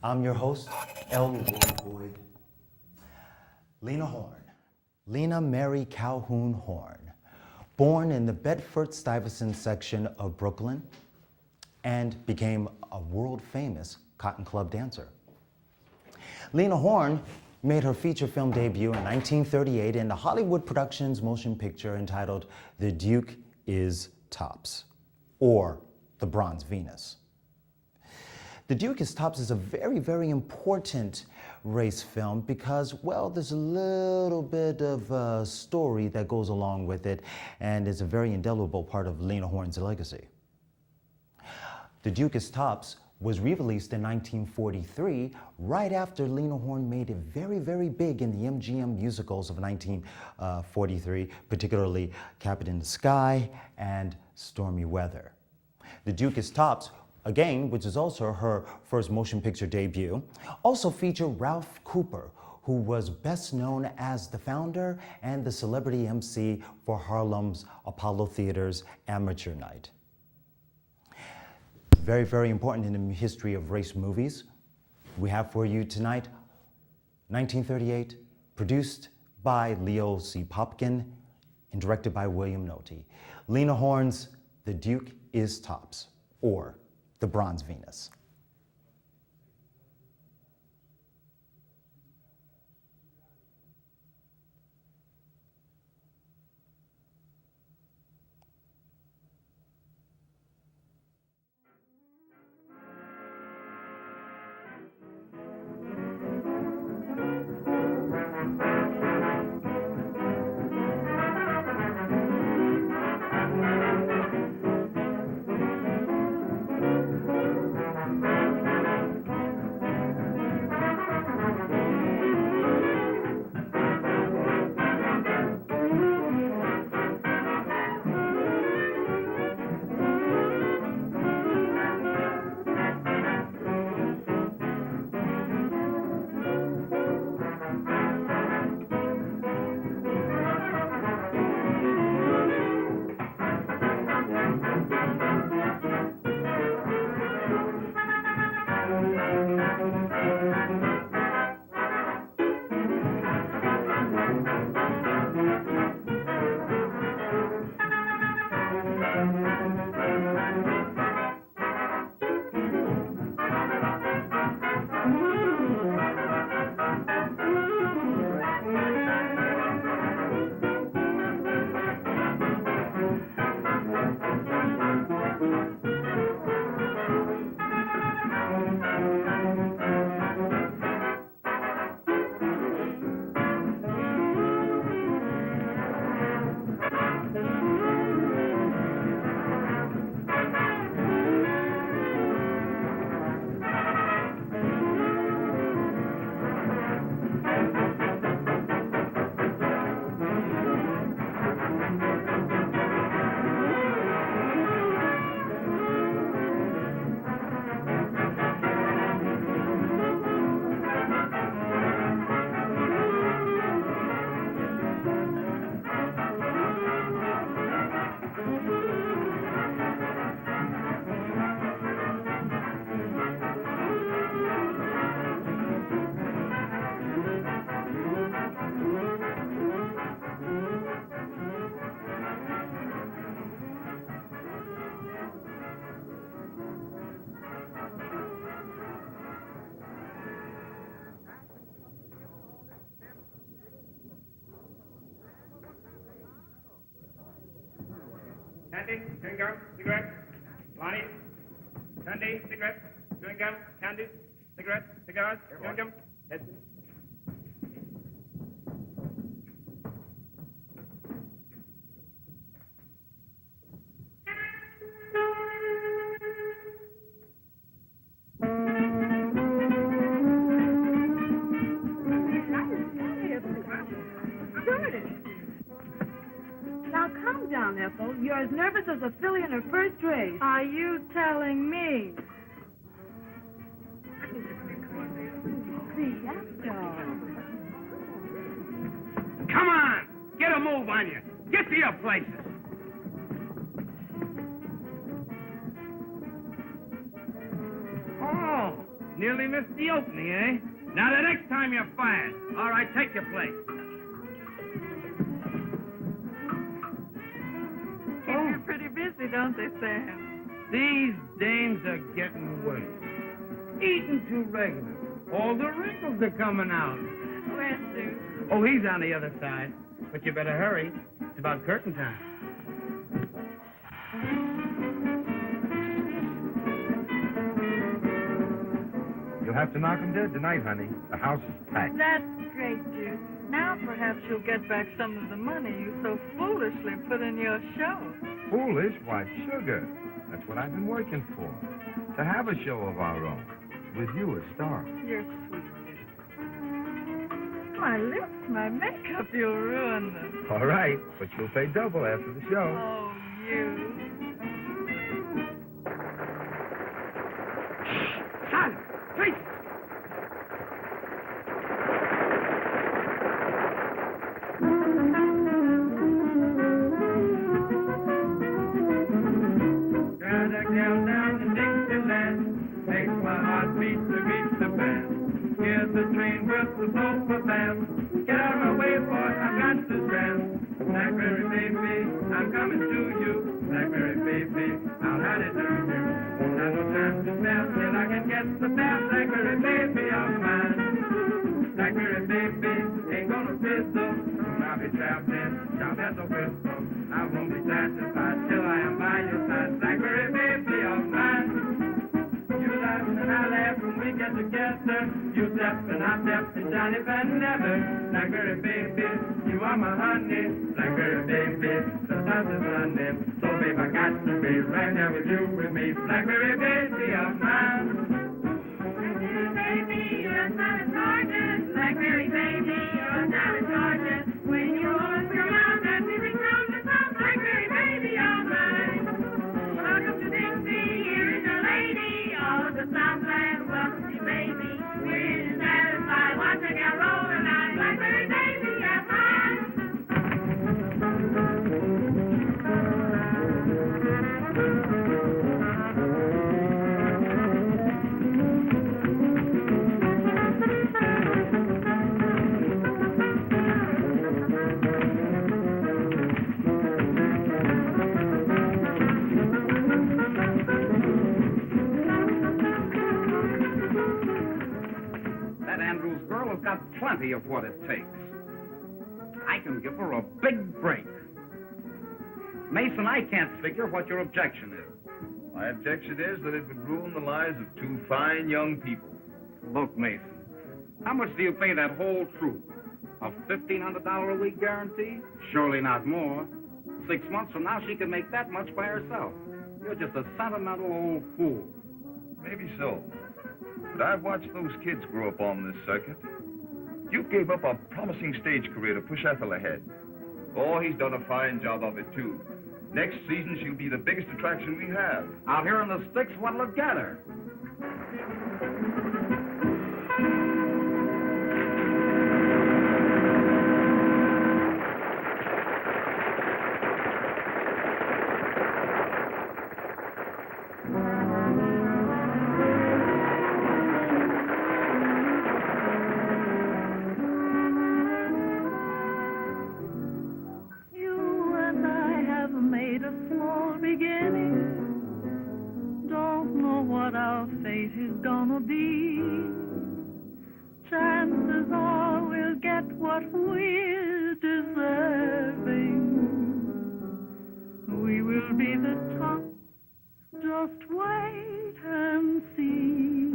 I'm your host, L.Roi Boyd. Lena Horne, Lena Mary Calhoun Horne, born in the Bedford-Stuyvesant section of Brooklyn and became a world-famous Cotton Club dancer. Lena Horne made her feature film debut in 1938 in the Hollywood Productions motion picture entitled The Duke is Tops, or The Bronze Venus. The Duke is Tops is a very, very important race film because, well, there's a little bit of a story that goes along with it, and it's a very indelible part of Lena Horne's legacy. The Duke is Tops was re-released in 1943, right after Lena Horne made it very, very big in the MGM musicals of 1943, particularly Cabin in the Sky and Stormy Weather. The Duke is Tops, again, which is also her first motion picture debut, also featured Ralph Cooper, who was best known as the founder and the celebrity MC for Harlem's Apollo Theater's Amateur Night. Very, very important in the history of race movies. We have for you tonight, 1938, produced by Leo C. Popkin and directed by William Nolte. Lena Horne's The Duke is Tops, or The Bronze Venus. Candy, chewing gum, cigarette. Lonnie, candy, cigarette, chewing gum, candy, cigarette, cigars, chewing gum. Yes. You're as nervous as a filly in her first race. Are you telling me? Come on! Get a move on you. Get to your places. Oh, Nearly missed the opening, eh? Now, the next time you're fired. All right, take your place. Keep you pretty busy, don't they, Sam? These dames are getting worse. Eating too regular. All the wrinkles are coming out. Where's Sue? Oh, he's on the other side. But you better hurry. It's about curtain time. You'll have to knock 'em dead tonight, honey. The house is packed. That's great, Jude. Now perhaps you'll get back some of the money you so foolishly put in your show. Foolish? Why, sugar. That's what I've been working for. To have a show of our own. With you as star. You're sweet, Jude. My lips, my makeup, you'll ruin them. All right, but you'll pay double after the show. Oh, you. Son! Please! Gotta down to Dixieland. Makes my heart beat to beat the band. Here's the train with the sofa band. Get out of my way, boy, I've got to stand. Blackberry baby, I'm coming to you. Blackberry baby, I'll hide it to you. Won't have no time to spare till I can get the best Blackberry baby of mine. Blackberry baby ain't gonna fizzle. I'll be traveling, sharp as a whistle. I won't be satisfied till I am by your side. Blackberry baby of mine. You laugh and I laugh when we get together. You step and I step and Johnny Van Never. Blackberry baby, you are my honey. Blackberry baby, the sun is running. So babe, I got to be right there with you, with me. Blackberry baby of mine. Blackberry baby, you're a son of Georgia. Blackberry baby, you're a son of Georgia. When you always come out, that music comes to some. Blackberry baby of mine. Welcome to Dixie, here is your lady. All of the Southland, welcome to baby. We're here to satisfy, watch a girl roll and I. Blackberry baby of mine. That Andrews girl has got plenty of what it takes. I can give her a big break. Mason, I can't figure what your objection is. My objection is that it would ruin the lives of two fine young people. Look, Mason, how much do you pay that whole troupe? A $1,500 a week guarantee? Surely not more. 6 months from now, she can make that much by herself. You're just a sentimental old fool. Maybe so. But I've watched those kids grow up on this circuit. You gave up a promising stage career to push Ethel ahead. Oh, he's done a fine job of it, too. Next season, she'll be the biggest attraction we have. Out here in the sticks, what'll it get her? You and I have made a small beginning. Don't know what our fate is gonna be. Chances are we'll get what we're deserving. We will be the top. Just wait and see.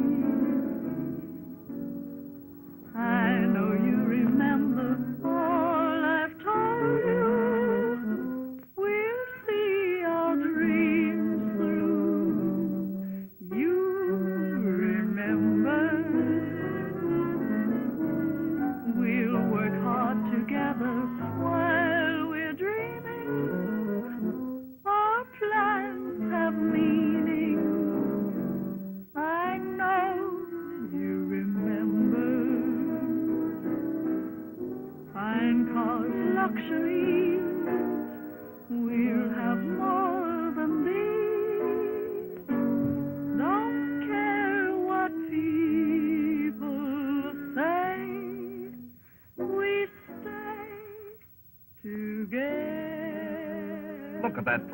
I know you remember all I've told you. We'll see our dreams through. You remember. We'll work hard together while we're dreaming. Our plans have meaning. I know you remember. Fine cars, luxuries. We'll have more than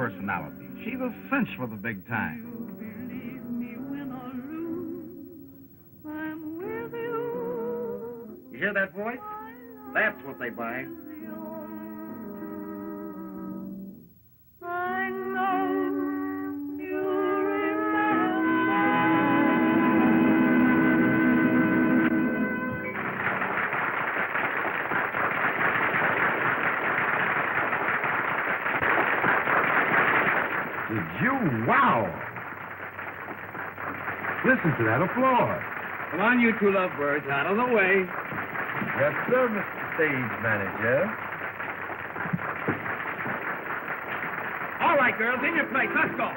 personality. She's a cinch for the big time. Believe me when I lose, I'm with you. You hear that voice? That's what they buy. I know you Did you? Wow! Listen to that applause. Come on, you two lovebirds, out of the way. Yes, sir, Mr. Stage Manager. All right, girls, in your place. Let's go.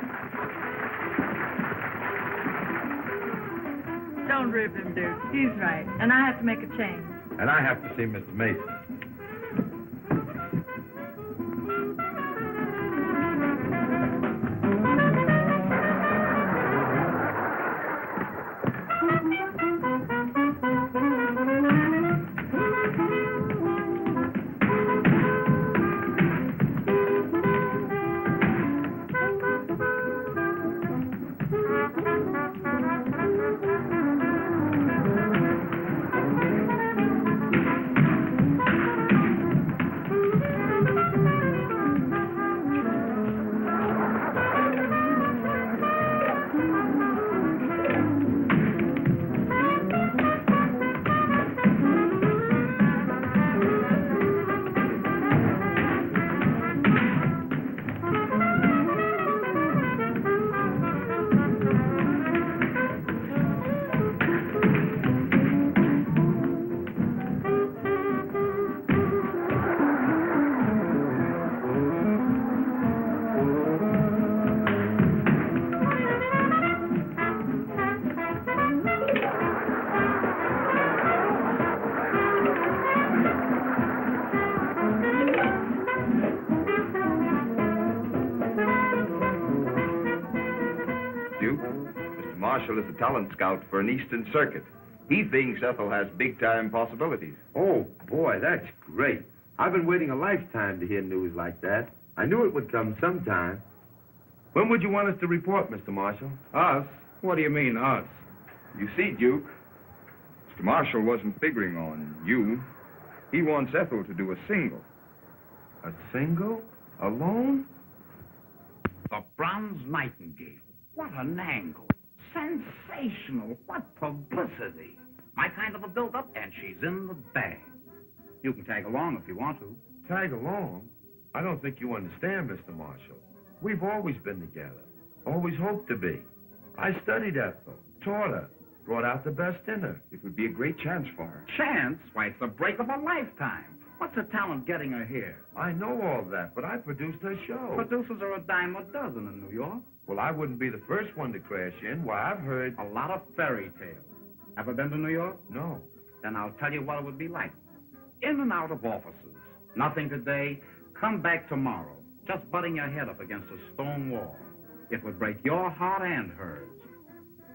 Don't rip him, Duke. He's right. And I have to make a change. And I have to see Mr. Mason. Marshall is a talent scout for an Eastern Circuit. He thinks Ethel has big-time possibilities. Oh, boy, that's great. I've been waiting a lifetime to hear news like that. I knew it would come sometime. When would you want us to report, Mr. Marshall? Us? What do you mean, us? You see, Duke, Mr. Marshall wasn't figuring on you. He wants Ethel to do a single. A single? Alone? The Bronze Nightingale. What an angle. Sensational. What publicity. My kind of a build-up, and she's in the bag. You can tag along if you want to. Tag along? I don't think you understand, Mr. Marshall. We've always been together. Always hoped to be. I studied Ethel, taught her, brought out the best in her. It would be a great chance for her. Chance? Why, it's the break of a lifetime. What's the talent getting her here? I know all that, but I produced her show. Producers are a dime a dozen in New York. Well, I wouldn't be the first one to crash in. Why, I've heard... A lot of fairy tales. Ever been to New York? No. Then I'll tell you what it would be like. In and out of offices. Nothing today. Come back tomorrow. Just butting your head up against a stone wall. It would break your heart and hers.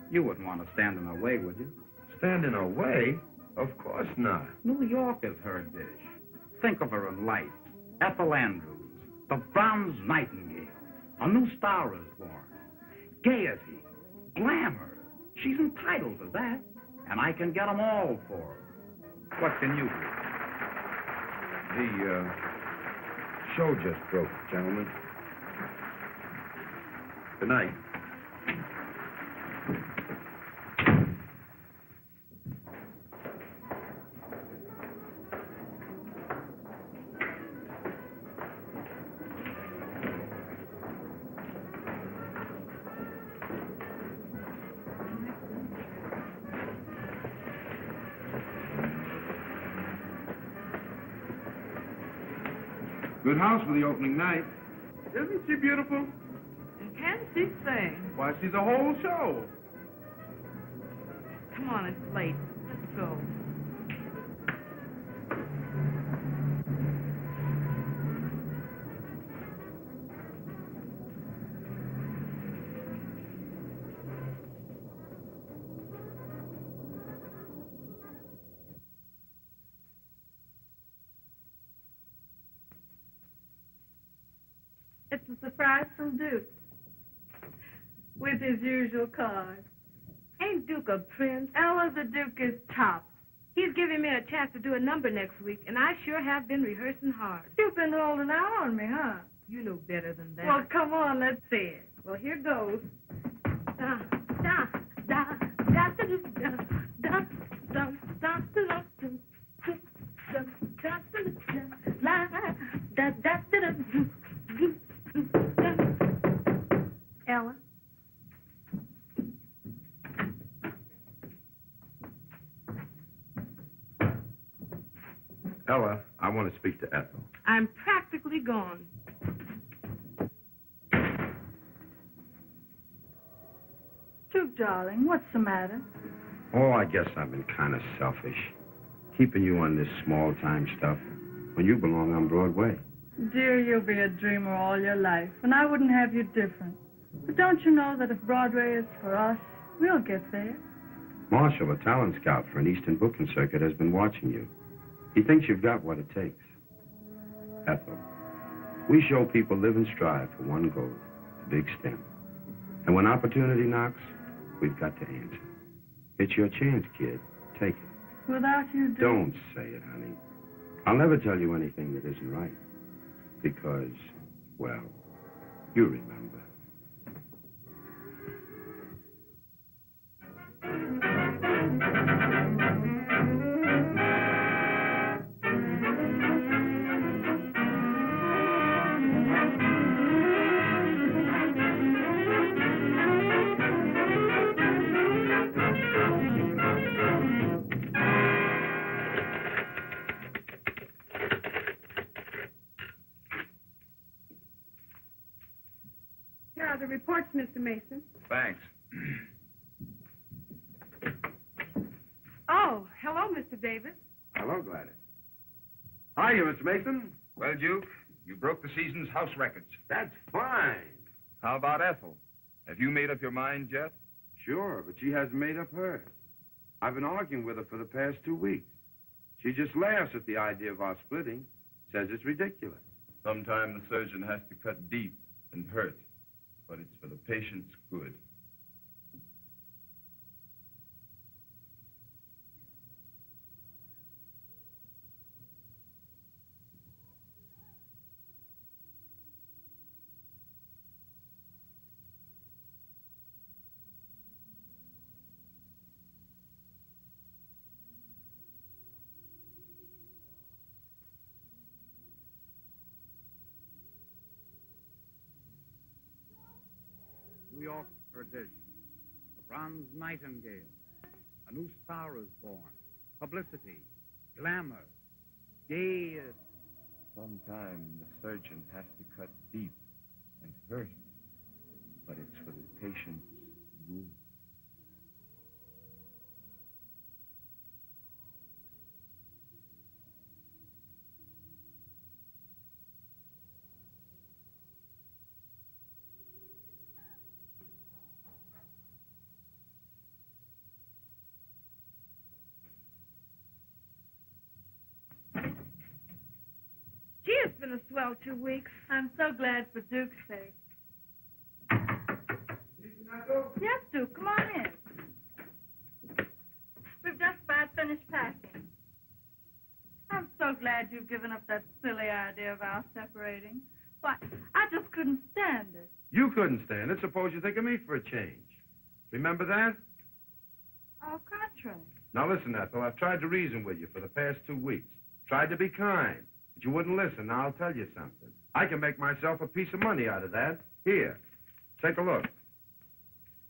You wouldn't want to stand in her way, would you? Stand in her way? Of course not. New York is her dish. Think of her in life. Ethel Andrews, the Bronze Nightingale. A new star is born. Gaiety, glamour. She's entitled to that. And I can get them all for her. What can you do? The, show just broke, gentlemen. Good night. Good house for the opening night. Isn't she beautiful? And can she sing? Why, she's a whole show. Come on, it's late. Let's go. It's a surprise from Duke. With his usual card. Ain't Duke a prince? Ella, the Duke is top. He's giving me a chance to do a number next week, and I sure have been rehearsing hard. You've been holding out on me, huh? You know better than that. Well, come on, let's see it. Well, here goes. Da, da, da, da, da, da, da, da, da, da, Ella? Ella, I want to speak to Ethel. I'm practically gone. Duke, darling, what's the matter? Oh, I guess I've been kind of selfish. Keeping you on this small-time stuff when you belong on Broadway. Dear, you'll be a dreamer all your life, and I wouldn't have you different. But don't you know that if Broadway is for us, we'll get there? Marshall, a talent scout for an Eastern booking circuit, has been watching you. He thinks you've got what it takes. Ethel, we show people live and strive for one goal, the big stem. And when opportunity knocks, we've got to answer. It's your chance, kid. Take it. Without you, Duke. Don't say it, honey. I'll never tell you anything that isn't right. Because, well, you remember. Here are the reports, Mr. Mason. Thanks. Oh, hello, Mr. Davis. Hello, Gladys. Hiya, Mr. Mason. Well, Duke, you broke the season's house records. That's fine. How about Ethel? Have you made up your mind yet? Sure, but she hasn't made up hers. I've been arguing with her for the past 2 weeks. She just laughs at the idea of our splitting, says it's ridiculous. Sometimes the surgeon has to cut deep and hurt, but it's for the patient's good. New York tradition. The bronze nightingale. A new star is born. Publicity. Glamour. Gay. Sometimes the surgeon has to cut deep and hurt, but it's for the patient's good. Gee, it's been a swell 2 weeks. I'm so glad for Duke's sake. Yes, Duke, come on in. We've just about finished packing. I'm so glad you've given up that silly idea of our separating. Why, I just couldn't stand it. You couldn't stand it. Suppose you think of me for a change. Remember that? Our contract. Now listen, Ethel, I've tried to reason with you for the past 2 weeks. Tried to be kind, but you wouldn't listen. Now I'll tell you something. I can make myself a piece of money out of that. Here, take a look.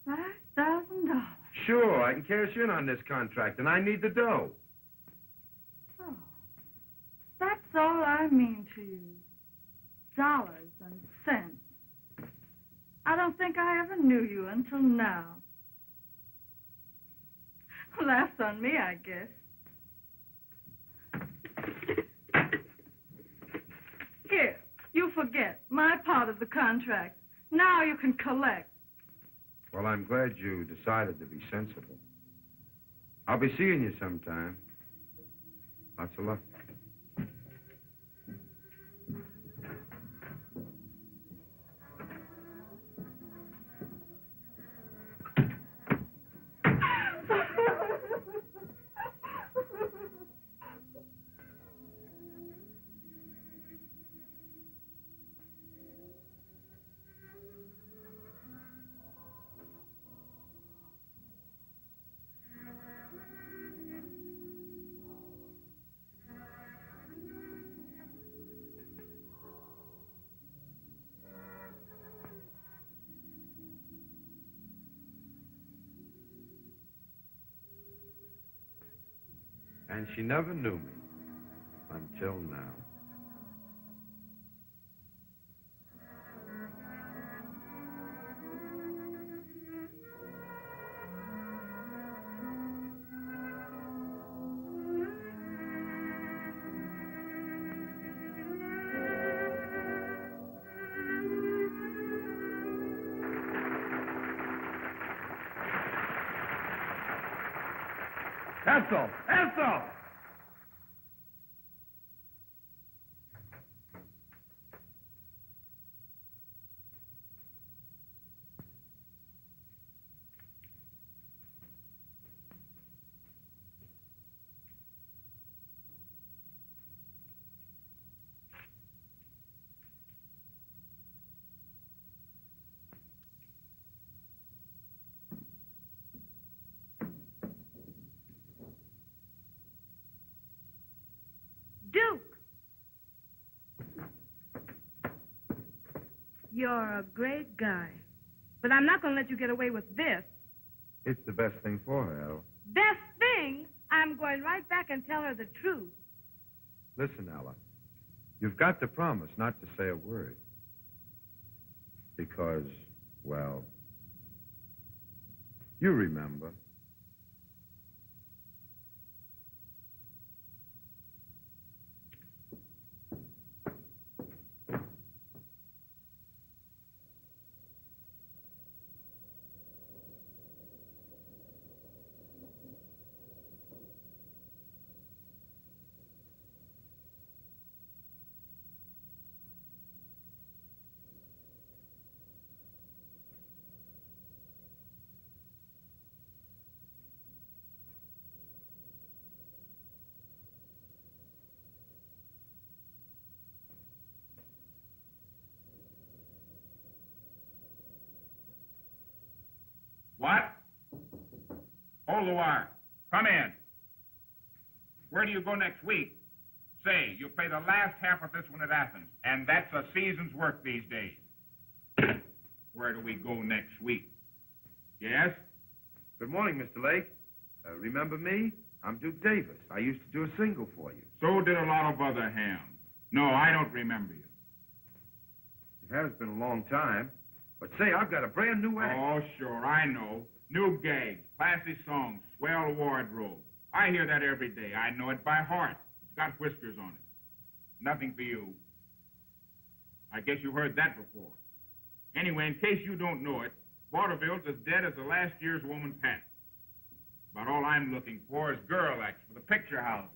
$5,000. Sure, I can cash in on this contract, and I need the dough. Oh, that's all I mean to you. Dollars and cents. I don't think I ever knew you until now. Laughs on me, I guess. Here, you forget my part of the contract. Now you can collect. Well, I'm glad you decided to be sensible. I'll be seeing you sometime. Lots of luck. And she never knew me. Until now. Ethel! Ethel! Duke! You're a great guy. But I'm not going to let you get away with this. It's the best thing for her, El. Best thing? I'm going right back and tell her the truth. Listen, Ella. You've got to promise not to say a word. Because, well, you remember. What? Hold the wire. Come in. Where do you go next week? Say, you play the last half of this one at Athens, and that's a season's work these days. Where do we go next week? Yes? Good morning, Mr. Lake. Remember me? I'm Duke Davis. I used to do a single for you. So did a lot of other hams. No, I don't remember you. It has been a long time. But say, I've got a brand new act. Oh, sure, I know. New gags, classy songs, swell wardrobe. I hear that every day. I know it by heart. It's got whiskers on it. Nothing for you. I guess you heard that before. Anyway, in case you don't know it, Vaudeville's as dead as the last year's woman's hat. About all I'm looking for is girl acts for the picture houses.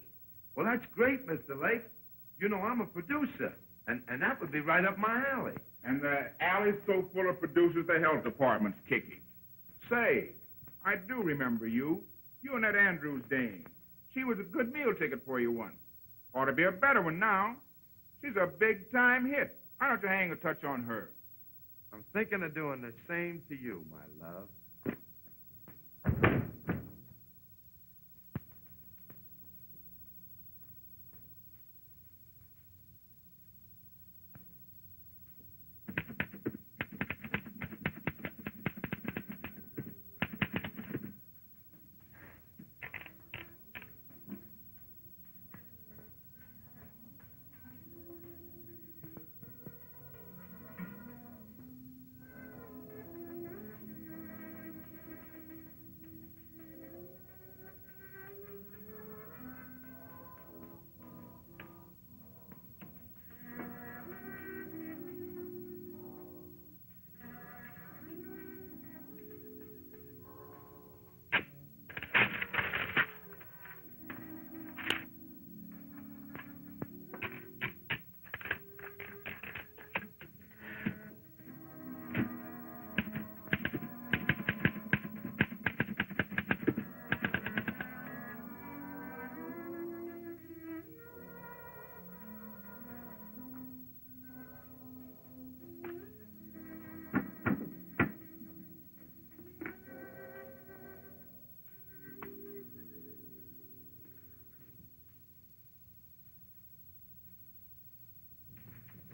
Well, that's great, Mr. Lake. You know, I'm a producer, and that would be right up my alley. And the alley's so full of producers, the health department's kicking. Say, I do remember you. You and that Andrews dame. She was a good meal ticket for you once. Ought to be a better one now. She's a big-time hit. Why don't you hang a touch on her? I'm thinking of doing the same to you, my love.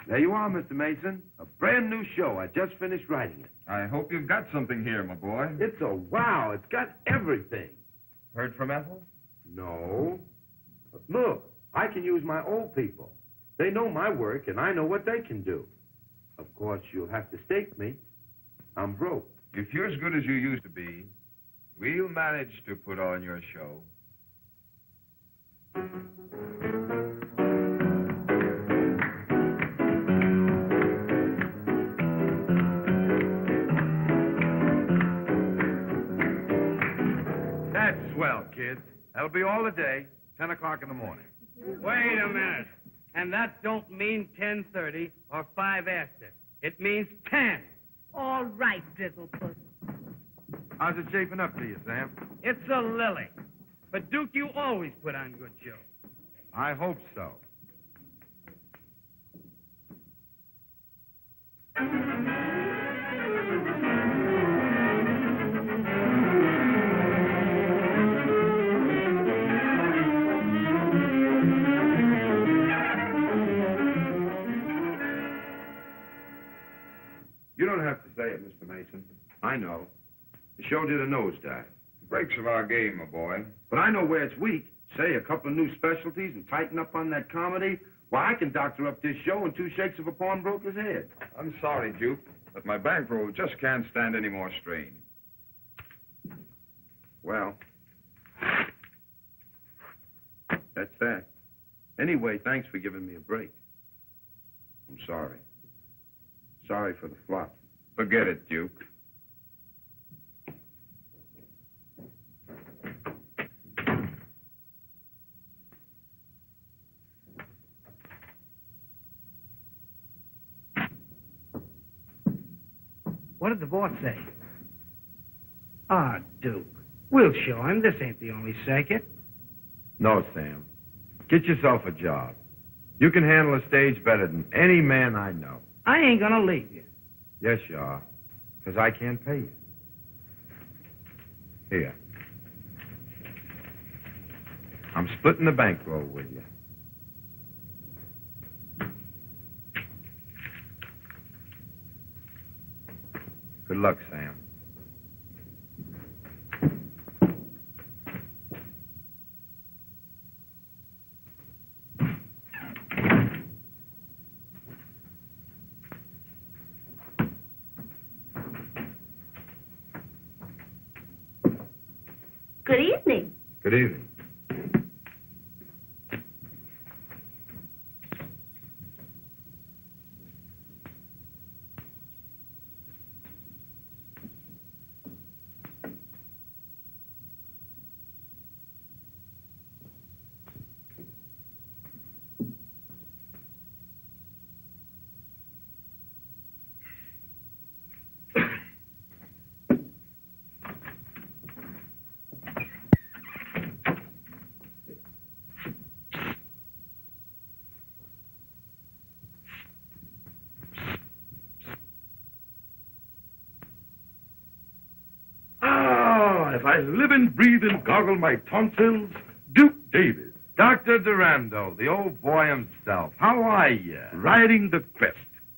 There you are, Mr. Mason. A brand new show. I just finished writing it. I hope you've got something here, my boy. It's a wow. It's got everything. Heard from Ethel? No. Look, I can use my old people. They know my work, and I know what they can do. Of course, you'll have to stake me. I'm broke. If you're as good as you used to be, we'll manage to put on your show. That's swell, kids. That'll be all the day, 10 o'clock in the morning. Wait a minute. And that don't mean 10:30 or 5 after. It means 10. All right, Drizzlepuss. How's it shaping up to you, Sam? It's a lily. But, Duke, you always put on good shows. I hope so. You don't have to say it, Mr. Mason. I know. The show did a nosedive. Breaks of our game, my boy. But I know where it's weak. Say a couple of new specialties and tighten up on that comedy. Why, I can doctor up this show in 2 shakes of a pawnbroker's head. I'm sorry, Duke, but my bankroll just can't stand any more strain. Well, that's that. Anyway, thanks for giving me a break. I'm sorry. Sorry for the flop. Forget it, Duke. What did the boss say? Ah, Duke. We'll show him. This ain't the only circuit. No, Sam. Get yourself a job. You can handle a stage better than any man I know. I ain't gonna leave you. Yes, you are. Because I can't pay you. Here. I'm splitting the bankroll with you. Good luck, Sam. Good evening. Good evening. If I live and breathe and goggle my tonsils, Duke Davis, Dr. Durando, the old boy himself. How are you? riding the crest,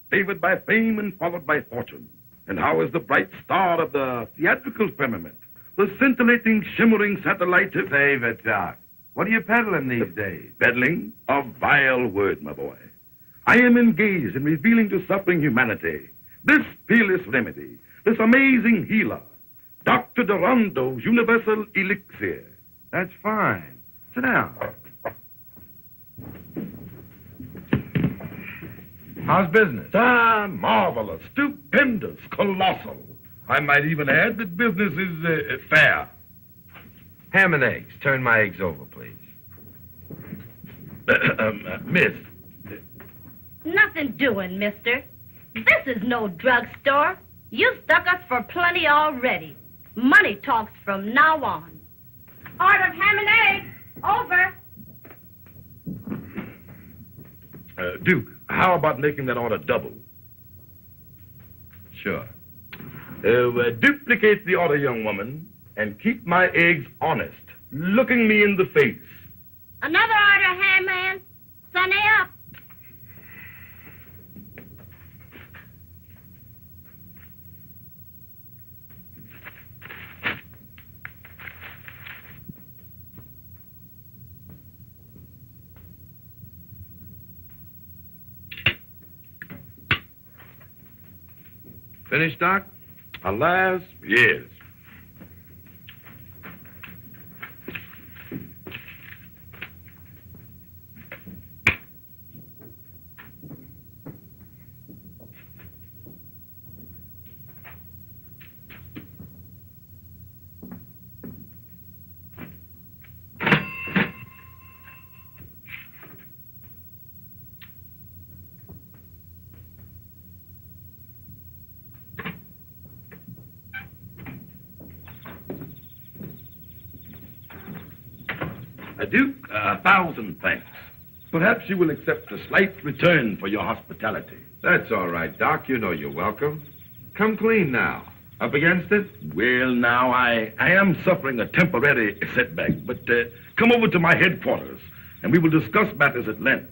favored by fame and followed by fortune. And how is the bright star of the theatrical firmament, the scintillating, shimmering satellite of... Save it, Doc. What are you peddling these days? Peddling? A vile word, my boy. I am engaged in revealing to suffering humanity this fearless remedy, this amazing healer, Dr. Durando's universal elixir. That's fine. Sit down. How's business? Marvelous, stupendous, colossal. I might even add that business is fair. Ham and eggs. Turn my eggs over, please. Miss, Nothing doing, mister. This is no drugstore. You stuck us for plenty already. Money talks from now on. Ordered ham and eggs. Over. Duke, how about making that order double? Sure. Duplicate the order, young woman, and keep my eggs honest, looking me in the face. Another order, ham man. Sunny up. Finished, Doc? Alas, yes. Duke, 1,000 thanks. Perhaps you will accept a slight return for your hospitality. That's all right, Doc. You know you're welcome. Come clean now. Up against it? Well, now, I am suffering a temporary setback, but come over to my headquarters, and we will discuss matters at length.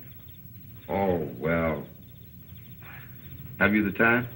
Oh, well. Have you the time?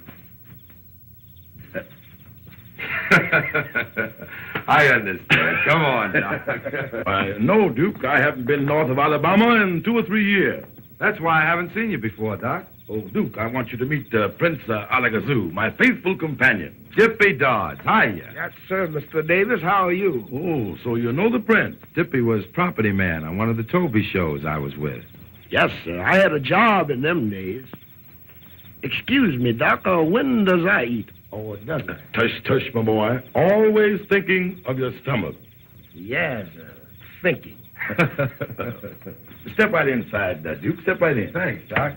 I understand. Come on, Doc. No, Duke. I haven't been north of Alabama in 2 or 3 years. That's why I haven't seen you before, Doc. Oh, Duke, I want you to meet Prince Alakazoo, my faithful companion. Dippy Dodds. Hiya. Yes, sir, Mr. Davis. How are you? Oh, so you know the prince. Dippy was property man on one of the Toby shows I was with. Yes, sir. I had a job in them days. Excuse me, Doc, when does I eat? Or does I? Tush, tush, my boy. Always thinking of your stomach. Yes, thinking. Step right inside, Duke. Step right in. Thanks, Doc.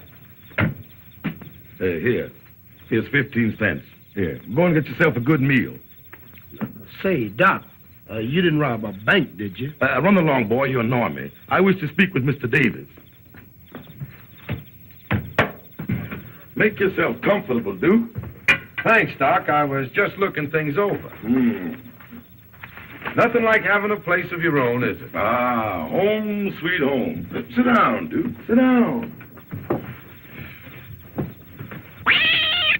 Here. Here's 15 cents. Here. Go and get yourself a good meal. Say, Doc, you didn't rob a bank, did you? Run along, boy. You annoy me. I wish to speak with Mr. Davis. Make yourself comfortable, Duke. Thanks, Doc. I was just looking things over. Nothing like having a place of your own, is it? Ah, home, sweet home. Sit down, Duke. Sit down.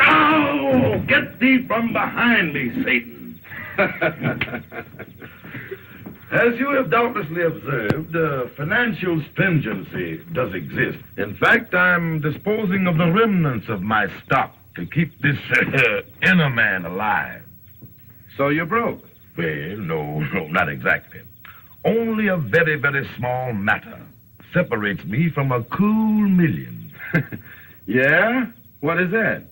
Ow! Get thee from behind me, Satan. As you have doubtlessly observed, financial stringency does exist. In fact, I'm disposing of the remnants of my stock to keep this inner man alive. So you're broke? Well, no, not exactly. Only a very, very small matter separates me from a cool million. Yeah? What is that?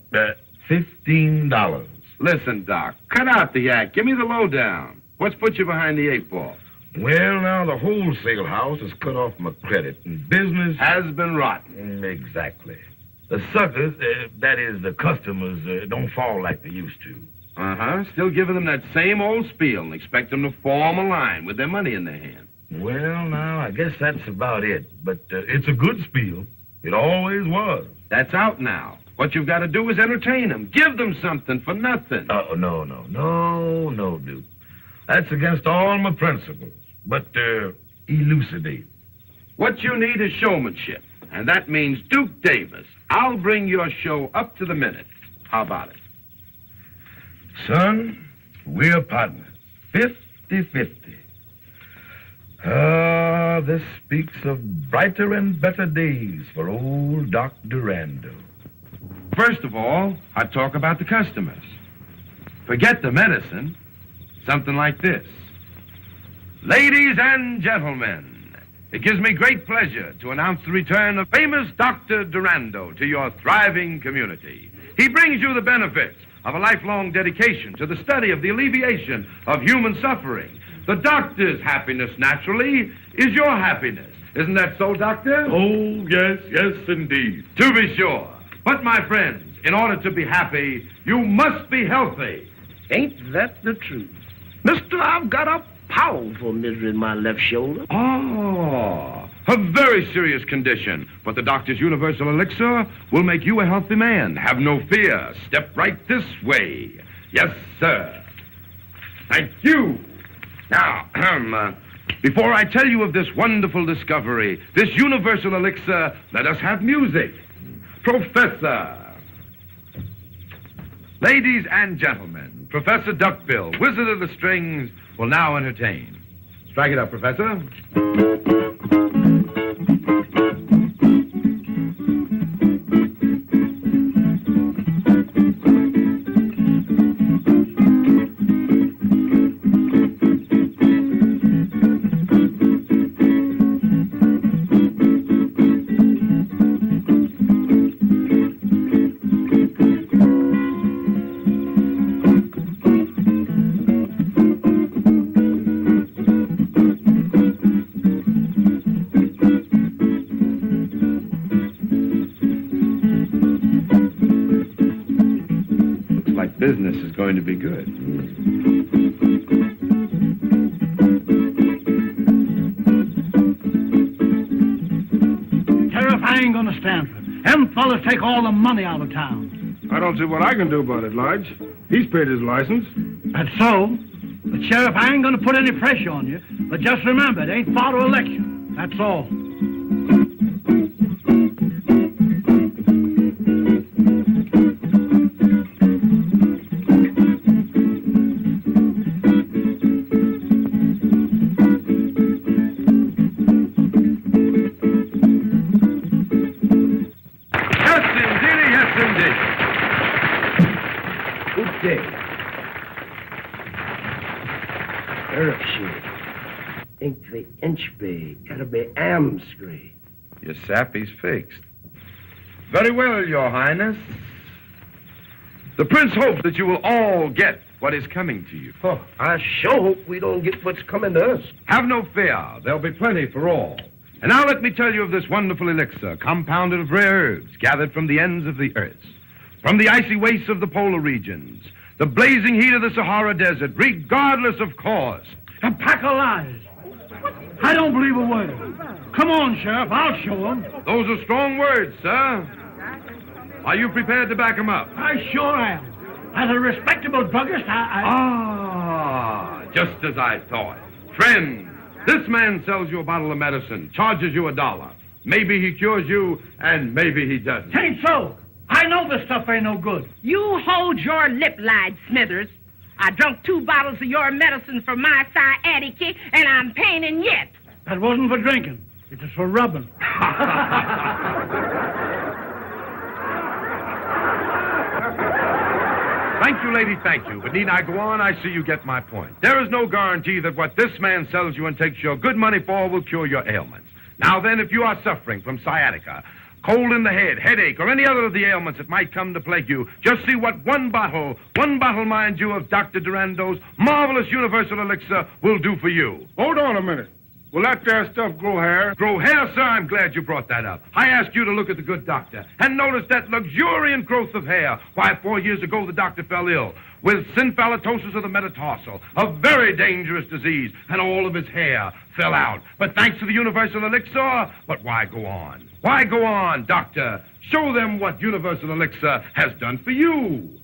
$15. Listen, Doc, cut out the act. Give me the lowdown. What's put you behind the 8 ball? Well, now, the wholesale house has cut off my credit, and business has been rotten. Exactly. The suckers, that is, the customers, don't fall like they used to. Uh-huh. Still giving them that same old spiel and expect them to form a line with their money in their hand. Well, now, I guess that's about it. But it's a good spiel. It always was. That's out now. What you've got to do is entertain them. Give them something for nothing. Oh, no, Duke. That's against all my principles. But elucidate. What you need is showmanship. And that means Duke Davis. I'll bring your show up to the minute. How about it? Son, we're partners. 50-50. Ah, this speaks of brighter and better days for old Doc Durando. First of all, I'd talk about the customers. Forget the medicine. Something like this. Ladies and gentlemen, it gives me great pleasure to announce the return of famous Dr. Durando to your thriving community. He brings you the benefits of a lifelong dedication to the study of the alleviation of human suffering. The doctor's happiness, naturally, is your happiness. Isn't that so, Doctor? Oh, yes, indeed. To be sure. But, my friends, in order to be happy, you must be healthy. Ain't that the truth? Mister, I've got a powerful misery in my left shoulder. Oh, a very serious condition. But the doctor's universal elixir will make you a healthy man. Have no fear. Step right this way. Yes, sir. Thank you. Now, before I tell you of this wonderful discovery, this universal elixir, let us have music. Professor. Ladies and gentlemen, Professor Duckbill, Wizard of the Strings, will now entertain. Strike it up, Professor. to be good. Sheriff, I ain't gonna stand for it. Them fellas take all the money out of town. I don't see what I can do about it, Lodge. He's paid his license. That's so. But, Sheriff, I ain't gonna put any pressure on you. But just remember, it ain't fought an election. That's all. Gotta be Amscree. Your sappy's fixed. Very well, Your Highness. The Prince hopes that you will all get what is coming to you. Oh, I sure hope we don't get what's coming to us. Have no fear. There'll be plenty for all. And now let me tell you of this wonderful elixir, compounded of rare herbs gathered from the ends of the earth, from the icy wastes of the polar regions, the blazing heat of the Sahara Desert, regardless of cause. A pack of lies. I don't believe a word. Come on, Sheriff, I'll show them. Those are strong words, sir. Are you prepared to back them up? I sure am. As a respectable druggist, Ah, just as I thought. Friend, this man sells you a bottle of medicine, charges you $1. Maybe he cures you, and maybe he doesn't. Ain't so. I know this stuff ain't no good. You hold your lip, Lide Smithers. I drunk 2 bottles of your medicine for my sciatica, and I'm paining yet. That wasn't for drinking. It was for rubbing. Thank you, lady, thank you. But need I go on? I see you get my point. There is no guarantee that what this man sells you and takes your good money for will cure your ailments. Now then, if you are suffering from sciatica, cold in the head, headache, or any other of the ailments that might come to plague you, just see what one bottle, mind you, of Dr. Durando's marvelous universal elixir will do for you. Hold on a minute. Will that there stuff grow hair? Grow hair, sir? I'm glad you brought that up. I asked you to look at the good doctor and notice that luxuriant growth of hair. Why, 4 years ago, the doctor fell ill with synphallatosis of the metatarsal, a very dangerous disease, and all of his hair fell out. But thanks to the universal elixir, but why go on? Why go on, doctor? Show them what universal elixir has done for you.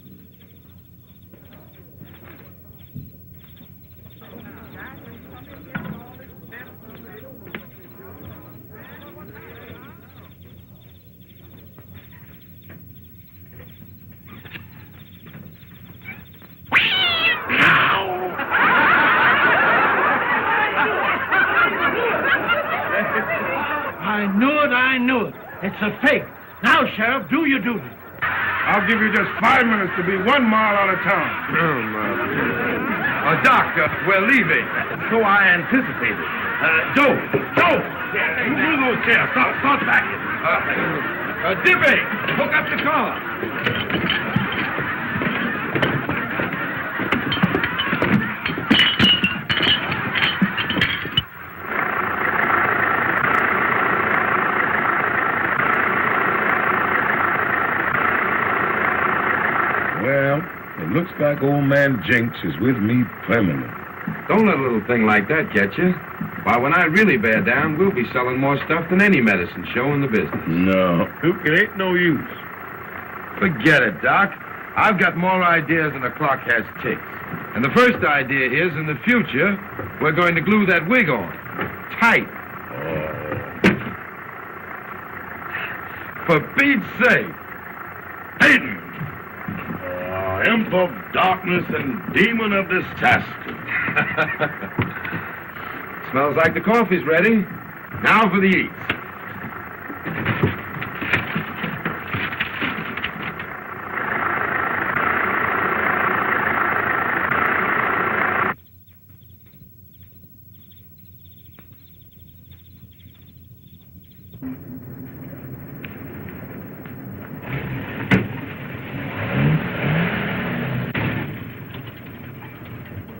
I knew it. It's a fake. Now, Sheriff, do your duty. I'll give you just 5 minutes to be 1 mile out of town. Doctor, we're leaving. So I anticipated. Joe! Move those chairs. Start backing. Dippy, hook up the car. Well, it looks like old man Jenks is with me permanent. Don't let a little thing like that get you. Why, when I really bear down, we'll be selling more stuff than any medicine show in the business. No, it ain't no use. Forget it, Doc. I've got more ideas than a clock has ticks. And the first idea is, in the future, we're going to glue that wig on. Tight. For Pete's sake. Hayden! Imp of darkness and demon of disaster. Smells like the coffee's ready. Now for the eats.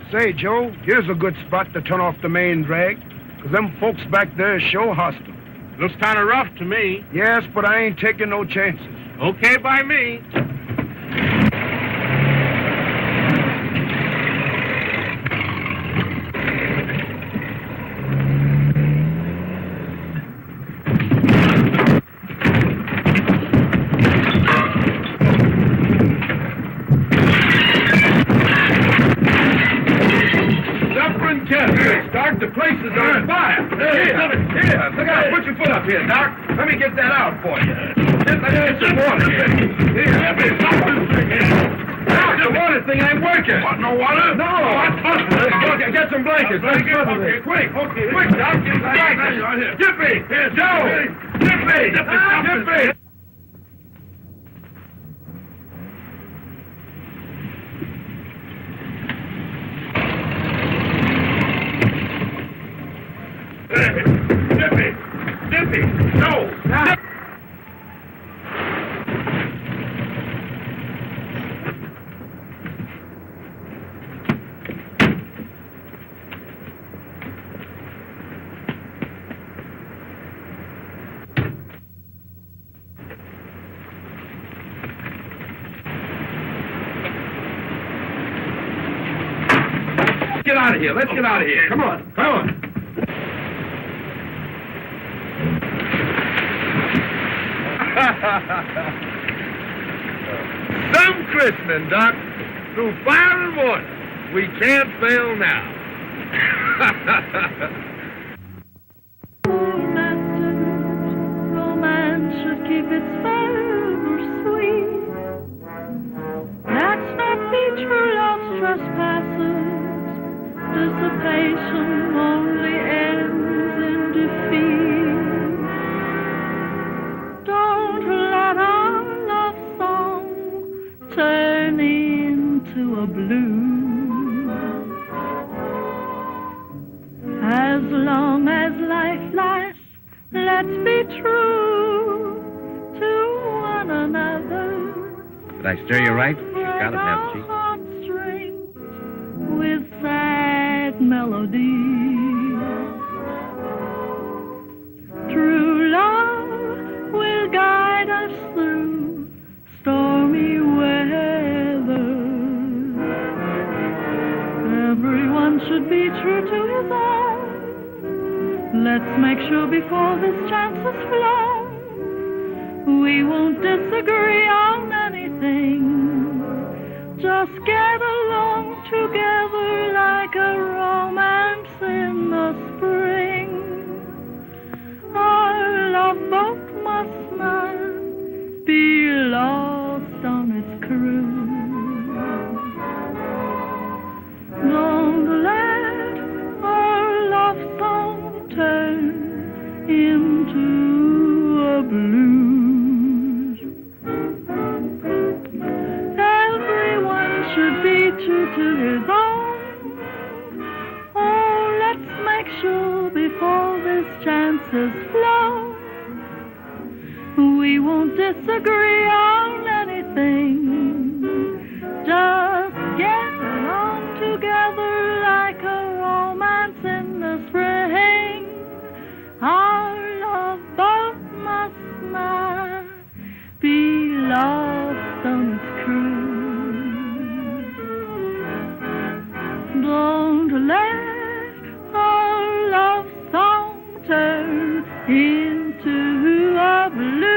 Say, Joe, here's a good spot to turn off the main drag, because them folks back there show hostile. Looks kind of rough to me. Yes, but I ain't taking no chances. Okay by me. Doc, the place is on fire. Here, look out. Put your foot up here, Doc. Let me get that out for you. Let me get some water here. Doc, the water thing ain't working. What, no water? No. Look, get some blankets. Let's go. Okay, quick. Okay. Quick, Doc. Get some blankets. Jiffy. Here, Joe. Jiffy. Jiffy. No. Get out of here. Let's get out of here. Come on. Some christening, Doc. Through fire and water. We can't fail now. Romance should keep its fervor sweet. That's not be true love's trespasses. Dissipation only ends in defeat. Don't let our love song turn into a blues. As long as life lasts, let's be true to one another. Did I stir you right? She's got it, hasn't she? Heartstrings with sad melodies. True love will guide us through stormy weather. Everyone should be true to his own. Let's make sure before this chance is flown, we won't disagree on anything. Just get along together like a romance in the spring. Our love boat must not be lost on its cruise. Don't let our love song turn into a blues. Everyone should be true to his own. Oh, let's make sure before this chance is flown, we won't disagree on anything. Just get along together like a romance in the spring. Our love boat must not be lost on its cruise. Don't let our love song turn into a blues.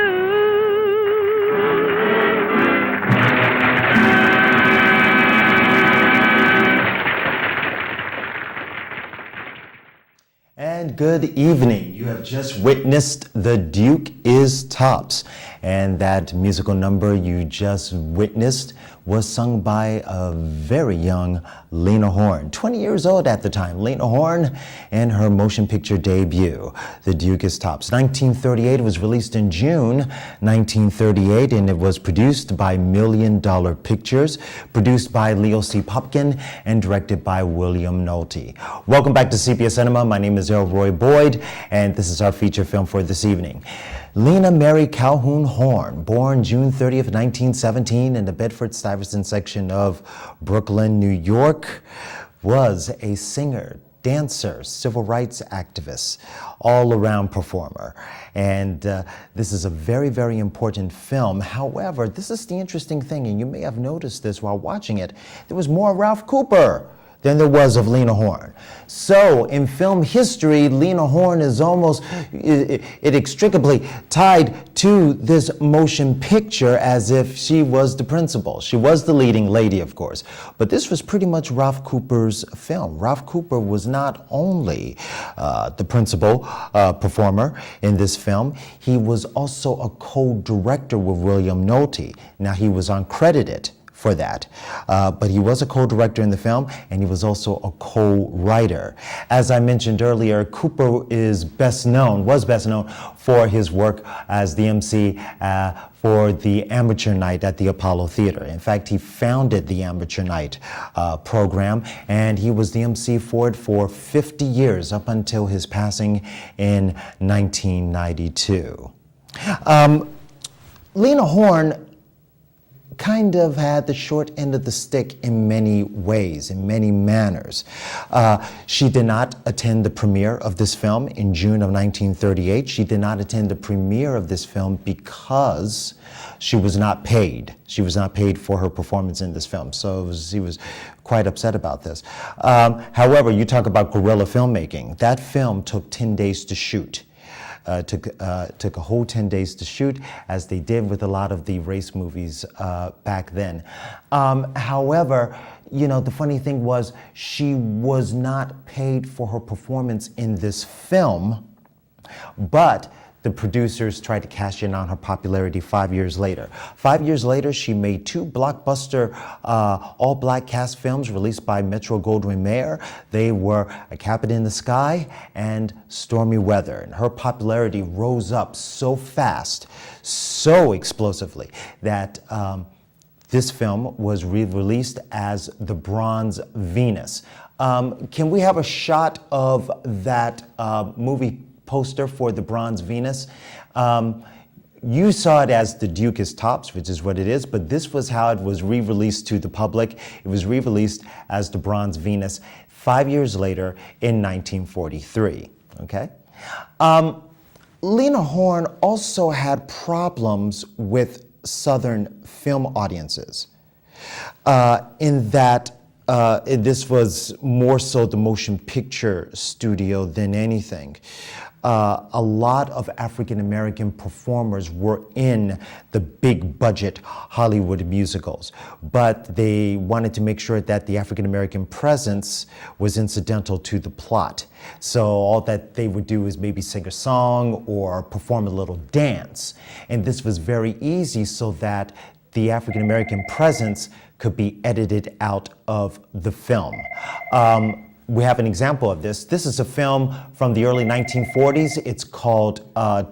And good evening. You have just witnessed The Duke is Tops. And that musical number you just witnessed was sung by a very young Lena Horne, 20 years old at the time. Lena Horne and her motion picture debut, The Duke is Tops. 1938, it was released in June 1938, and it was produced by $1 Million Pictures, produced by Leo C. Popkin, and directed by William Nolte. Welcome back to Sepia Cinema. My name is L.Roi Boyd, and this is our feature film for this evening. Lena Mary Calhoun Horne, born June 30th, 1917 in the Bedford-Stuyvesant section of Brooklyn, New York, was a singer, dancer, civil rights activist, all-around performer. And this is a very, very important film. However, this is the interesting thing, and you may have noticed this while watching it. There was more Ralph Cooper than there was of Lena Horne. So in film history, Lena Horne is almost inextricably tied to this motion picture as if she was the principal. She was the leading lady, of course. But this was pretty much Ralph Cooper's film. Ralph Cooper was not only the principal performer in this film, he was also a co-director with William Nolte. Now, he was uncredited for that. But he was a co-director in the film, and he was also a co-writer. As I mentioned earlier, Cooper was best known for his work as the MC for the Amateur Night at the Apollo Theater. In fact, he founded the Amateur Night program, and he was the MC for it for 50 years, up until his passing in 1992. Lena Horne kind of had the short end of the stick in many ways, in many manners. She did not attend the premiere of this film in June of 1938. She did not attend the premiere of this film because she was not paid. She was not paid for her performance in this film. So she was quite upset about this. However, you talk about guerrilla filmmaking. That film took 10 days to shoot. Took a whole 10 days to shoot, as they did with a lot of the race movies back then. However, you know, the funny thing was she was not paid for her performance in this film, but the producers tried to cash in on her popularity 5 years later. 5 years later, she made two blockbuster all-black cast films released by Metro-Goldwyn-Mayer. They were A Cabin in the Sky and Stormy Weather. And her popularity rose up so fast, so explosively, that this film was re-released as The Bronze Venus. Can we have a shot of that movie poster for The Bronze Venus? You saw it as The Duke is Tops, which is what it is, but this was how it was re-released to the public. It was re-released as The Bronze Venus 5 years later in 1943, okay? Lena Horne also had problems with Southern film audiences in that this was more so the motion picture studio than anything. A lot of African-American performers were in the big budget Hollywood musicals, but they wanted to make sure that the African-American presence was incidental to the plot. So all that they would do is maybe sing a song or perform a little dance. And this was very easy so that the African-American presence could be edited out of the film. We have an example of this. This is a film from the early 1940s. It's called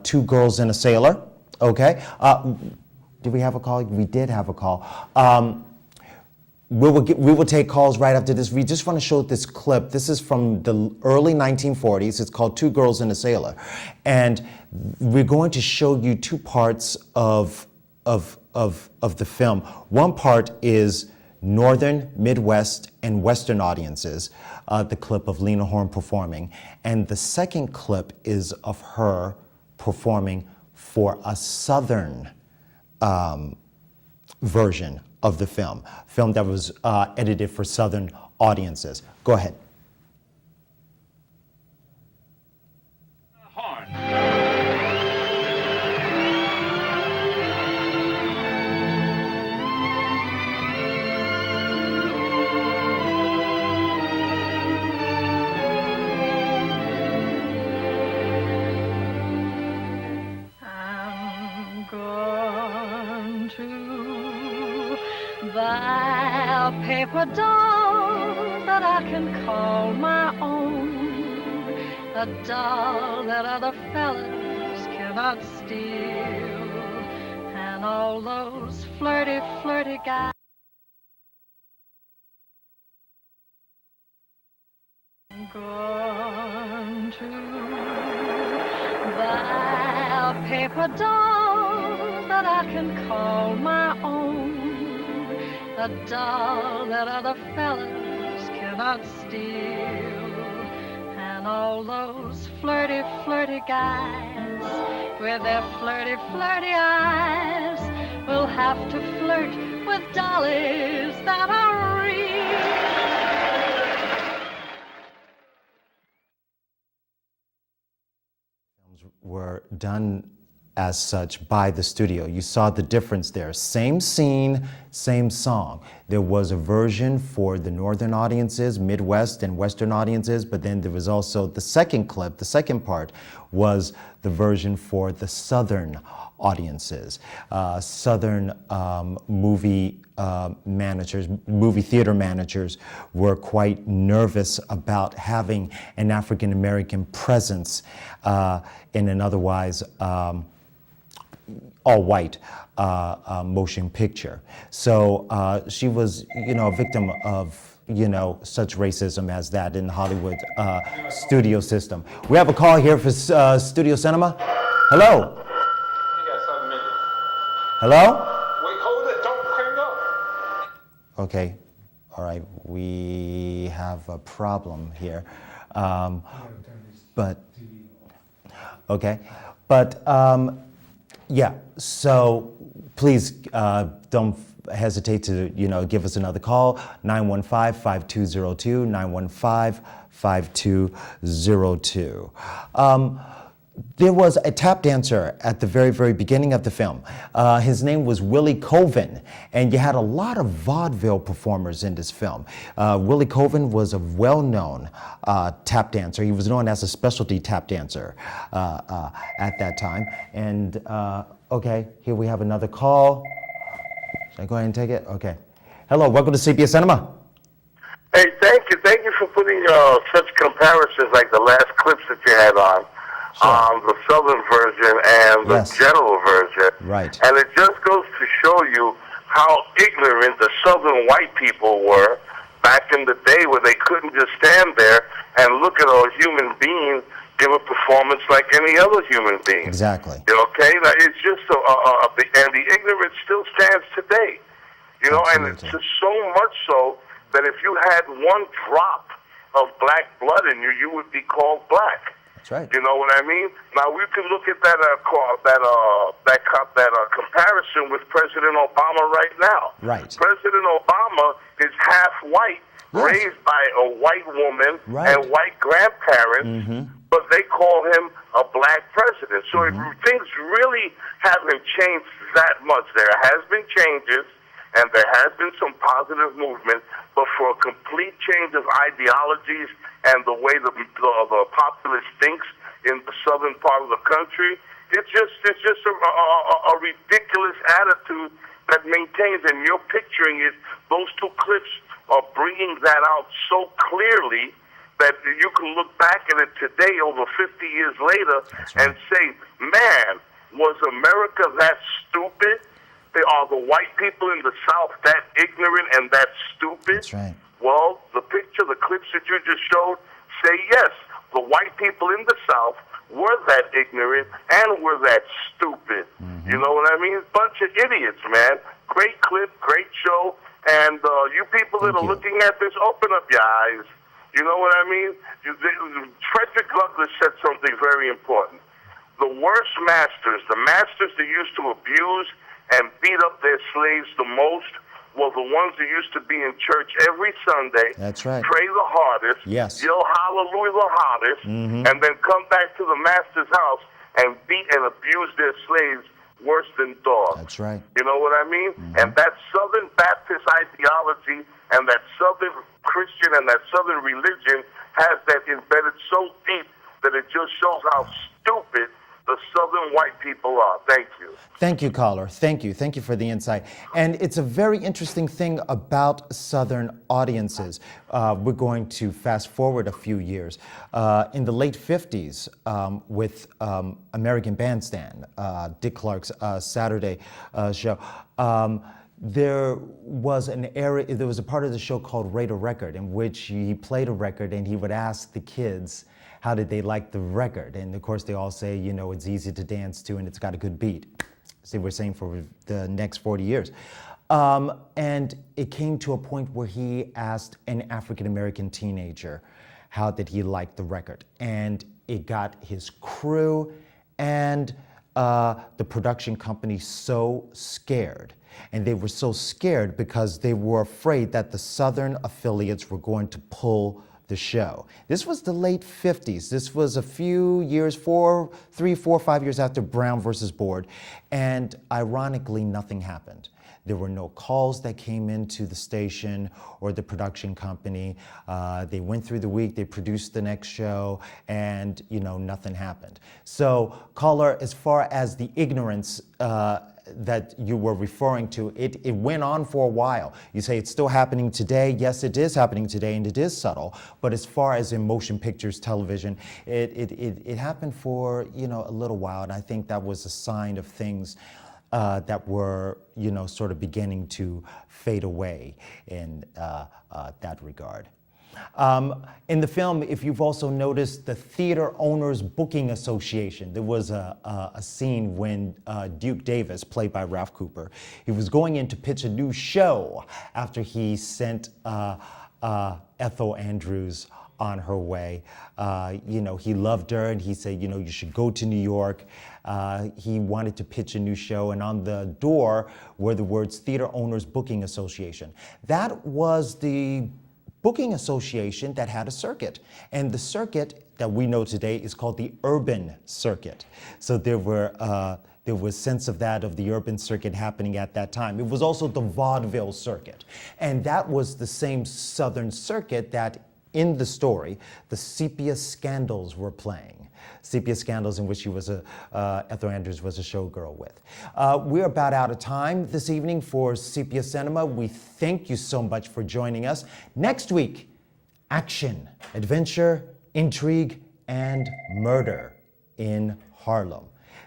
Two Girls and a Sailor, okay? Did we have a call? We did have a call. We will take calls right after this. We just want to show this clip. This is from the early 1940s. It's called Two Girls and a Sailor. And we're going to show you two parts of the film. One part is Northern, Midwest, and Western audiences, the clip of Lena Horne performing. And the second clip is of her performing for a Southern version of the film that was edited for Southern audiences. Go ahead. Buy a paper doll that I can call my own, a doll that other fellas cannot steal, and all those flirty, flirty guys. I'm going to buy a paper doll that I can call my own, a doll that other fellas cannot steal, and all those flirty, flirty guys with their flirty, flirty eyes will have to flirt with dollies that are real. films were done as such by the studio. You saw the difference there. Same scene, same song. There was a version for the northern audiences, Midwest and Western audiences, but then there was also the second clip, the second part was the version for the southern audiences. Southern movie managers, movie theater managers were quite nervous about having an African American presence in an otherwise all-white motion picture. So she was, a victim of, such racism as that in the Hollywood studio system. We have a call here for Studio Cinema. Hello? Hello? Wait, hold it. Don't hang up. Okay. All right. We have a problem here. Yeah, so please don't hesitate to, give us another call, 915-5202, 915-5202. There was a tap dancer at the very, very beginning of the film. His name was Willie Colvin, and you had a lot of vaudeville performers in this film. Willie Colvin was a well-known tap dancer. He was known as a specialty tap dancer at that time. And, okay, here we have another call. Should I go ahead and take it? Okay. Hello, welcome to Sepia Cinema. Hey, thank you. Thank you for putting such comparisons like the last clips that you had on. The southern version and the general version. Right. And it just goes to show you how ignorant the southern white people were back in the day where they couldn't just stand there and look at a human being give a performance like any other human being. Exactly. Okay? Now, it's just, and the ignorance still stands today. And it's just so much so that if you had one drop of black blood in you, you would be called black. That's right. You know what I mean? Now we can look at that comparison with President Obama right now. Right. President Obama is half white, raised by a white woman and white grandparents, but they call him a black president. So if things really haven't changed that much. There has been changes, and there has been some positive movement, but for a complete change of ideologies and the way the populace thinks in the southern part of the country, it's just a ridiculous attitude that maintains, and you're picturing it, those two clips are bringing that out so clearly that you can look back at it today, over 50 years later, and say, man, was America that stupid? Are the white people in the South that ignorant and that stupid? That's right. Well, the clips that you just showed say yes. The white people in the South were that ignorant and were that stupid. You know what I mean? Bunch of idiots, man. Great clip, great show. And you people that are looking at this, open up your eyes. You know what I mean? Frederick Douglass said something very important. The worst masters, the masters that used to abuse and beat up their slaves the most, were the ones that used to be in church every Sunday. That's right. Pray the hardest. Yes. Yell hallelujah the hardest. And then come back to the master's house and beat and abuse their slaves worse than dogs. That's right. You know what I mean? And that Southern Baptist ideology and that Southern Christian and that Southern religion has that embedded so deep that it just shows how stupid the Southern white people are. Thank you. Thank you, caller. Thank you. Thank you for the insight. And it's a very interesting thing about Southern audiences. We're going to fast forward a few years. In the late 50s, with American Bandstand, Dick Clark's Saturday show, there was a part of the show called Rate a Record, in which he played a record and he would ask the kids how did they like the record. And of course they all say, it's easy to dance to and it's got a good beat. So we're saying for the next 40 years. And it came to a point where he asked an African-American teenager how did he like the record. And it got his crew and the production company so scared. And they were so scared because they were afraid that the Southern affiliates were going to pull the show. This was the late 50s. This was a few years, 3, 4, 5 years after Brown versus Board. And ironically, nothing happened. There were no calls that came into the station or the production company. They went through the week, they produced the next show, and nothing happened. So, caller, as far as the ignorance that you were referring to, it went on for a while. You say it's still happening today. Yes, it is happening today, and it is subtle. But as far as in motion pictures, television, it happened for a little while, and I think that was a sign of things that were, sort of beginning to fade away in that regard. In the film, if you've also noticed, the Theater Owners Booking Association, there was a scene when Duke Davis, played by Ralph Cooper, he was going in to pitch a new show after he sent Ethel Andrews on her way. He loved her, and he said, you should go to New York. He wanted to pitch a new show, and on the door were the words Theater Owners Booking Association. That was the booking association that had a circuit, and the circuit that we know today is called the Urban Circuit. So there was sense of the urban circuit happening at that time. It was also the vaudeville circuit, and that was the same Southern circuit that in the story, the Sepia Scandals were playing. Sepia Scandals, in which Ethel Andrews was a showgirl with. We're about out of time this evening for Sepia Cinema. We thank you so much for joining us. Next week, action, adventure, intrigue, and murder in Harlem.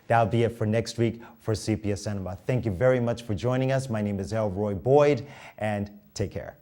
That'll be it for next week for Sepia Cinema. Thank you very much for joining us. My name is L.Roi Boyd, and take care.